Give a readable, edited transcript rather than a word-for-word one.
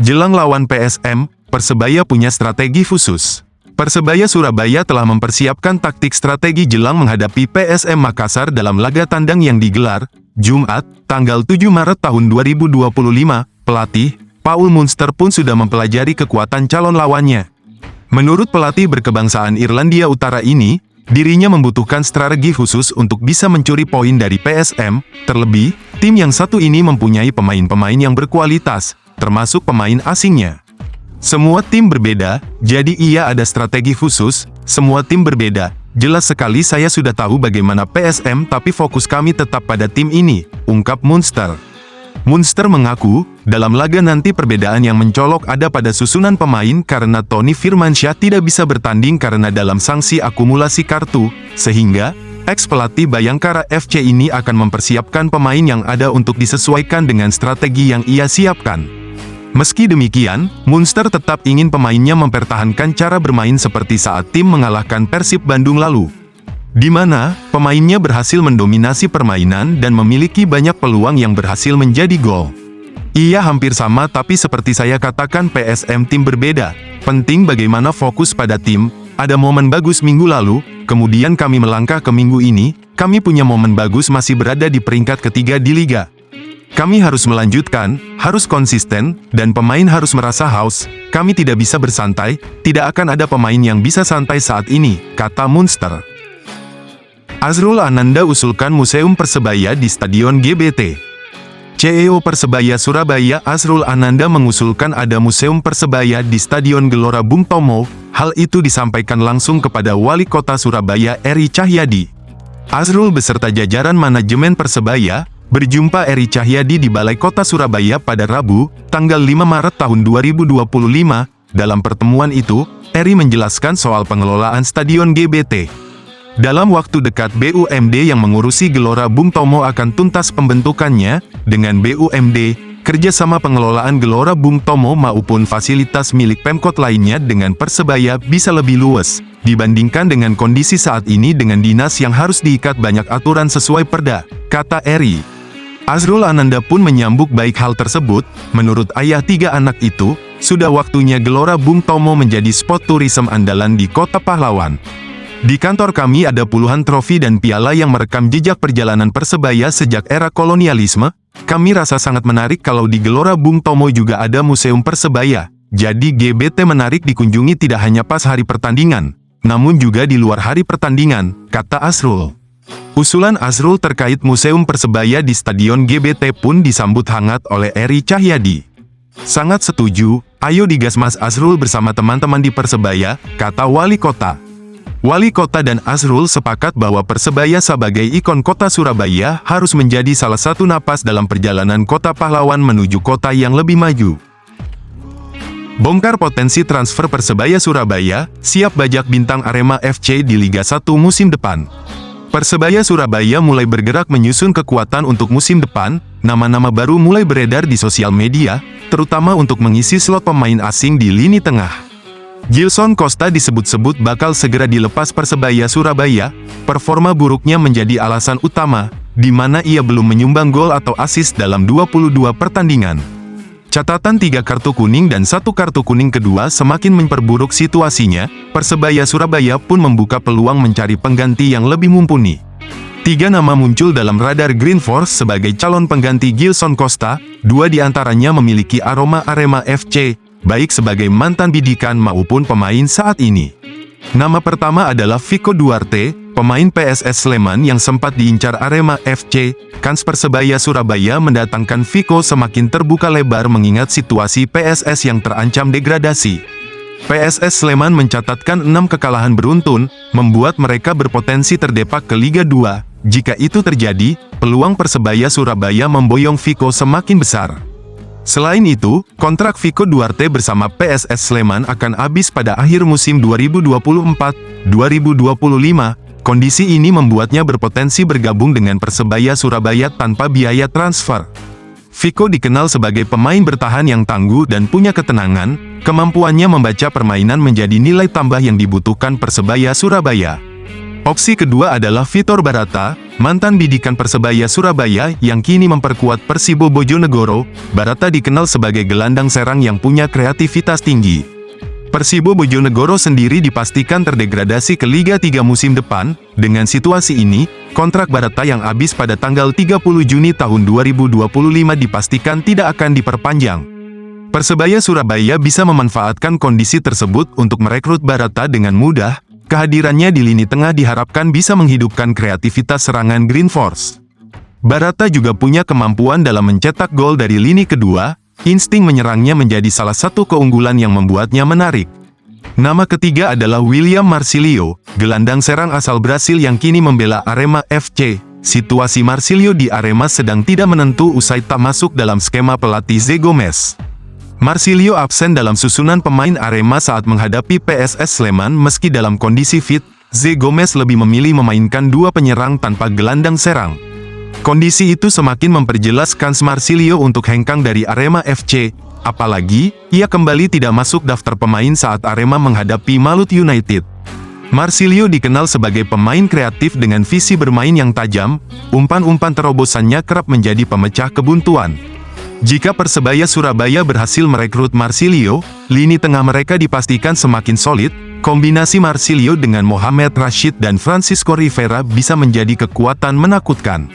Jelang lawan PSM, Persebaya punya strategi khusus. Persebaya Surabaya telah mempersiapkan taktik strategi jelang menghadapi PSM Makassar dalam laga tandang yang digelar Jumat, tanggal 7 Maret tahun 2025. Pelatih Paul Munster pun sudah mempelajari kekuatan calon lawannya. Menurut pelatih berkebangsaan Irlandia Utara ini, dirinya membutuhkan strategi khusus untuk bisa mencuri poin dari PSM, terlebih, tim yang satu ini mempunyai pemain-pemain yang berkualitas, termasuk pemain asingnya. Semua tim berbeda, jadi ia ada strategi khusus, semua tim berbeda. Jelas sekali saya sudah tahu bagaimana PSM tapi fokus kami tetap pada tim ini, ungkap Munster. Munster mengaku, dalam laga nanti perbedaan yang mencolok ada pada susunan pemain karena Tony Firmansyah tidak bisa bertanding karena dalam sanksi akumulasi kartu, sehingga ex-pelatih Bayangkara FC ini akan mempersiapkan pemain yang ada untuk disesuaikan dengan strategi yang ia siapkan. Meski demikian, Munster tetap ingin pemainnya mempertahankan cara bermain seperti saat tim mengalahkan Persib Bandung lalu, di mana pemainnya berhasil mendominasi permainan dan memiliki banyak peluang yang berhasil menjadi gol. Ia hampir sama tapi seperti saya katakan PSM tim berbeda, penting bagaimana fokus pada tim, ada momen bagus minggu lalu, kemudian kami melangkah ke minggu ini, kami punya momen bagus masih berada di peringkat ketiga di Liga. Kami harus melanjutkan, harus konsisten, dan pemain harus merasa haus, kami tidak bisa bersantai, tidak akan ada pemain yang bisa santai saat ini, kata Munster. Azrul Ananda usulkan Museum Persebaya di Stadion GBT. CEO Persebaya Surabaya Azrul Ananda mengusulkan ada Museum Persebaya di Stadion Gelora Bung Tomo, hal itu disampaikan langsung kepada Wali Kota Surabaya Eri Cahyadi. Azrul beserta jajaran manajemen Persebaya, berjumpa Eri Cahyadi di Balai Kota Surabaya pada Rabu, tanggal 5 Maret tahun 2025. Dalam pertemuan itu, Eri menjelaskan soal pengelolaan Stadion GBT. Dalam waktu dekat BUMD yang mengurusi Gelora Bung Tomo akan tuntas pembentukannya, dengan BUMD, kerjasama pengelolaan Gelora Bung Tomo maupun fasilitas milik Pemkot lainnya dengan Persebaya bisa lebih luas, dibandingkan dengan kondisi saat ini dengan dinas yang harus diikat banyak aturan sesuai perda, kata Eri. Azrul Ananda pun menyambut baik hal tersebut, menurut ayah tiga anak itu, sudah waktunya Gelora Bung Tomo menjadi spot turisme andalan di Kota Pahlawan. Di kantor kami ada puluhan trofi dan piala yang merekam jejak perjalanan Persebaya sejak era kolonialisme, kami rasa sangat menarik kalau di Gelora Bung Tomo juga ada Museum Persebaya, jadi GBT menarik dikunjungi tidak hanya pas hari pertandingan, namun juga di luar hari pertandingan, kata Azrul. Usulan Azrul terkait Museum Persebaya di Stadion GBT pun disambut hangat oleh Eri Cahyadi. Sangat setuju, ayo digas Mas Azrul bersama teman-teman di Persebaya, kata Wali Kota. Wali Kota dan Azrul sepakat bahwa Persebaya sebagai ikon kota Surabaya harus menjadi salah satu napas dalam perjalanan Kota Pahlawan menuju kota yang lebih maju. Bongkar potensi transfer Persebaya Surabaya, siap bajak bintang Arema FC di Liga 1 musim depan. Persebaya Surabaya mulai bergerak menyusun kekuatan untuk musim depan, nama-nama baru mulai beredar di sosial media, terutama untuk mengisi slot pemain asing di lini tengah. Gilson Costa disebut-sebut bakal segera dilepas Persebaya Surabaya, performa buruknya menjadi alasan utama, di mana ia belum menyumbang gol atau assist dalam 22 pertandingan. Catatan 3 kartu kuning dan 1 kartu kuning kedua semakin memperburuk situasinya, Persebaya Surabaya pun membuka peluang mencari pengganti yang lebih mumpuni. 3 nama muncul dalam radar Green Force sebagai calon pengganti Gilson Costa, 2 diantaranya memiliki aroma Arema FC, baik sebagai mantan bidikan maupun pemain saat ini. Nama pertama adalah Vico Duarte, pemain PSS Sleman yang sempat diincar Arema FC. Kans Persebaya Surabaya mendatangkan Vico semakin terbuka lebar mengingat situasi PSS yang terancam degradasi. PSS Sleman mencatatkan 6 kekalahan beruntun, membuat mereka berpotensi terdepak ke Liga 2. Jika itu terjadi, peluang Persebaya Surabaya memboyong Vico semakin besar. Selain itu, kontrak Vico Duarte bersama PSS Sleman akan habis pada akhir musim 2024-2025. Kondisi ini membuatnya berpotensi bergabung dengan Persebaya Surabaya tanpa biaya transfer. Vico dikenal sebagai pemain bertahan yang tangguh dan punya ketenangan, kemampuannya membaca permainan menjadi nilai tambah yang dibutuhkan Persebaya Surabaya. Opsi kedua adalah Vitor Barata, mantan bidikan Persebaya Surabaya yang kini memperkuat Persibo Bojonegoro. Barata dikenal sebagai gelandang serang yang punya kreativitas tinggi. Persibo Bojonegoro sendiri dipastikan terdegradasi ke Liga 3 musim depan. Dengan situasi ini, kontrak Barata yang habis pada tanggal 30 Juni tahun 2025 dipastikan tidak akan diperpanjang. Persebaya Surabaya bisa memanfaatkan kondisi tersebut untuk merekrut Barata dengan mudah. Kehadirannya di lini tengah diharapkan bisa menghidupkan kreativitas serangan Green Force. Barata juga punya kemampuan dalam mencetak gol dari lini kedua. Insting menyerangnya menjadi salah satu keunggulan yang membuatnya menarik. Nama ketiga adalah William Marsilio, gelandang serang asal Brasil yang kini membela Arema FC. Situasi Marsilio di Arema sedang tidak menentu usai tak masuk dalam skema pelatih Zé Gomes. Marsilio absen dalam susunan pemain Arema saat menghadapi PSS Sleman meski dalam kondisi fit. Zé Gomes lebih memilih memainkan dua penyerang tanpa gelandang serang. Kondisi itu semakin memperjelas kans Marsilio untuk hengkang dari Arema FC, apalagi, ia kembali tidak masuk daftar pemain saat Arema menghadapi Malut United. Marsilio dikenal sebagai pemain kreatif dengan visi bermain yang tajam, umpan-umpan terobosannya kerap menjadi pemecah kebuntuan. Jika Persebaya Surabaya berhasil merekrut Marsilio, lini tengah mereka dipastikan semakin solid. Kombinasi Marsilio dengan Mohamed Rashid dan Francisco Rivera bisa menjadi kekuatan menakutkan.